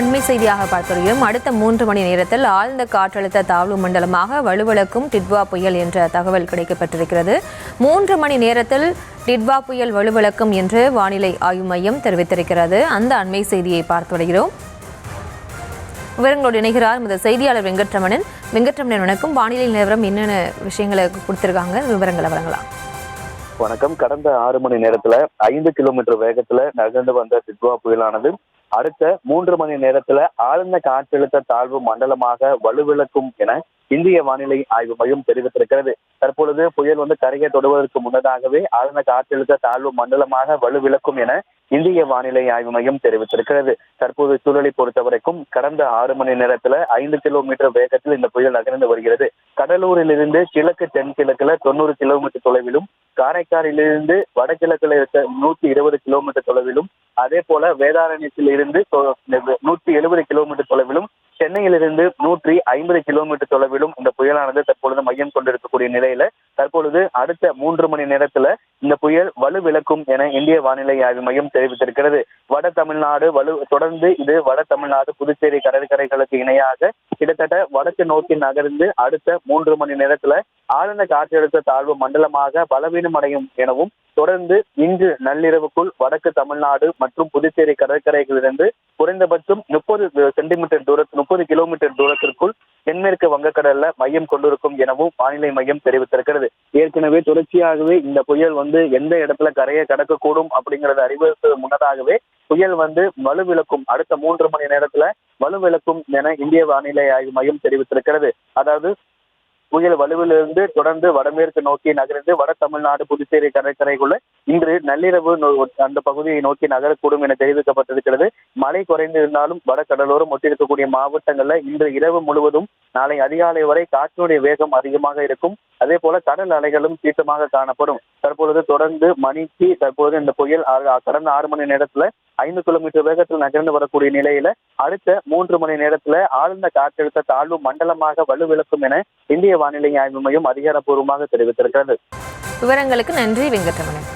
அண்மை செய்தியாக பார்க்கிறோம். அடுத்த 3 மணி நேரத்தில் ஆழ்ந்த காற்றழுத்த தாழ்வு மண்டலமாக வலுவிழக்கும் டிட்வா புயல் என்ற தகவல் கிடைக்கப்பட்டிருக்கிறது. 3 மணி நேரத்தில் டிட்வா புயல் வலுவிழக்கும் என்று வானிலை ஆய்வு மையம் தெரிவித்திருக்கிறது. அந்த அண்மை செய்தியை பார்த்து வருகிறோம். விவரங்களோடு இணைகிறார் முதல் செய்தியாளர் வெங்கட்ரமணன். வணக்கம். வானிலை நிலவரம் என்னென்ன விஷயங்களை கொடுத்திருக்காங்க, விவரங்களை வழங்கலாம். வணக்கம். கடந்த 6 மணி நேரத்துல 5 கிலோமீட்டர் வேகத்துல நகர்ந்து வந்த டிட்வா புயலானது அடுத்த 3 மணி நேரத்துல ஆழ்ந்த காற்றழுத்த தாழ்வு மண்டலமாக வலுவிழக்கும் என இந்திய வானிலை ஆய்வு மையம் தெரிவித்திருக்கிறது. தற்பொழுது புயல் கரையை தொடுவதற்கு முன்னதாகவே ஆழ்ந்த காற்றழுத்த தாழ்வு மண்டலமாக வலுவிழக்கும் என இந்திய வானிலை ஆய்வு மையம் தெரிவித்திருக்கிறது. தற்போது சூழலை பொறுத்தவரைக்கும் கடந்த 6 மணி நேரத்துல 5 கிலோமீட்டர் வேகத்தில் இந்த புயல் நகர்ந்து வருகிறது. கடலூரிலிருந்து கிழக்கு தென்கிழக்குல 90 கிலோமீட்டர் தொலைவிலும், காரைக்காலிலிருந்து வடகிழக்குல இருக்க 120 கிலோமீட்டர் தொலைவிலும், அதே போல வேதாரண்யத்தில் இருந்து 170 கிலோமீட்டர் தொலைவிலும், சென்னையிலிருந்து 150 கிலோமீட்டர் தொலைவிலும் இந்த புயலானது தற்பொழுது மையம் கொண்டிருக்கக்கூடிய நிலையில தற்பொழுது அடுத்த 3 மணி நேரத்துல இந்த புயல் வலுவிழக்கும் என இந்திய வானிலை ஆய்வு மையம் தெரிவித்திருக்கிறது. வட தமிழ்நாடு தொடர்ந்து இது வட தமிழ்நாடு புதுச்சேரி கடற்கரைகளுக்கு இணையாக கிட்டத்தட்ட வடக்கு நோக்கி நகர்ந்து அடுத்த 3 மணி நேரத்துல ஆழ்ந்த காற்றழுத்த தாழ்வு மண்டலமாக பலவீனம் அடையும் எனவும், தொடர்ந்து இன்று நள்ளிரவுக்குள் வடக்கு தமிழ்நாடு மற்றும் புதுச்சேரி கடற்கரைகளிலிருந்து குறைந்தபட்சம் 30 கிலோமீட்டர் தூரத்திற்குள் தென்மேற்கு வங்கக்கடல்ல மையம் கொண்டிருக்கும் எனவும் வானிலை மையம் தெரிவித்திருக்கிறது. ஏற்கனவே தொடர்ச்சியாகவே இந்த புயல் எந்த இடத்துல கரையை கடக்கக்கூடும் அப்படிங்கறத அறிவிப்பது முன்னதாகவே புயல் வலுவிழக்கும் அடுத்த 3 மணி நேரத்துல வலுவிழக்கும் என இந்திய வானிலை ஆய்வு மையம் தெரிவித்திருக்கிறது. அதாவது புயல் வலுவிலிருந்து தொடர்ந்து வடமேற்கு நோக்கி நகர்ந்து வட தமிழ்நாடு புதுச்சேரி கடற்கரைக்குள்ள இன்று நள்ளிரவு அந்த பகுதியை நோக்கி நகரக்கூடும் என தெரிவிக்கப்பட்டிருக்கிறது. மழை குறைந்து இருந்தாலும் வட கடலோரம் ஒட்டியிருக்கக்கூடிய மாவட்டங்கள்ல இன்று இரவு முழுவதும் நாளை அதிகாலை வரை காற்றினுடைய வேகம் அதிகமாக இருக்கும். அதே போல கடல் அலைகளும் சீற்றமாக காணப்படும். தற்பொழுது தொடர்ந்து மணிக்கு இந்த புயல் கடந்த 6 மணி நேரத்துல 5 கிலோமீட்டர் வேகத்தில் நகர்ந்து வரக்கூடிய நிலையில அடுத்த 3 மணி நேரத்துல ஆழ்ந்த காற்றழுத்த தாழ்வு மண்டலமாக வலுவிழக்கும் என இந்திய வானிலை ஆய்வு மையம் அதிகாரப்பூர்வமாக தெரிவித்திருக்கிறது. விவரங்களுக்கு நன்றி வெங்கட்ரமணன்.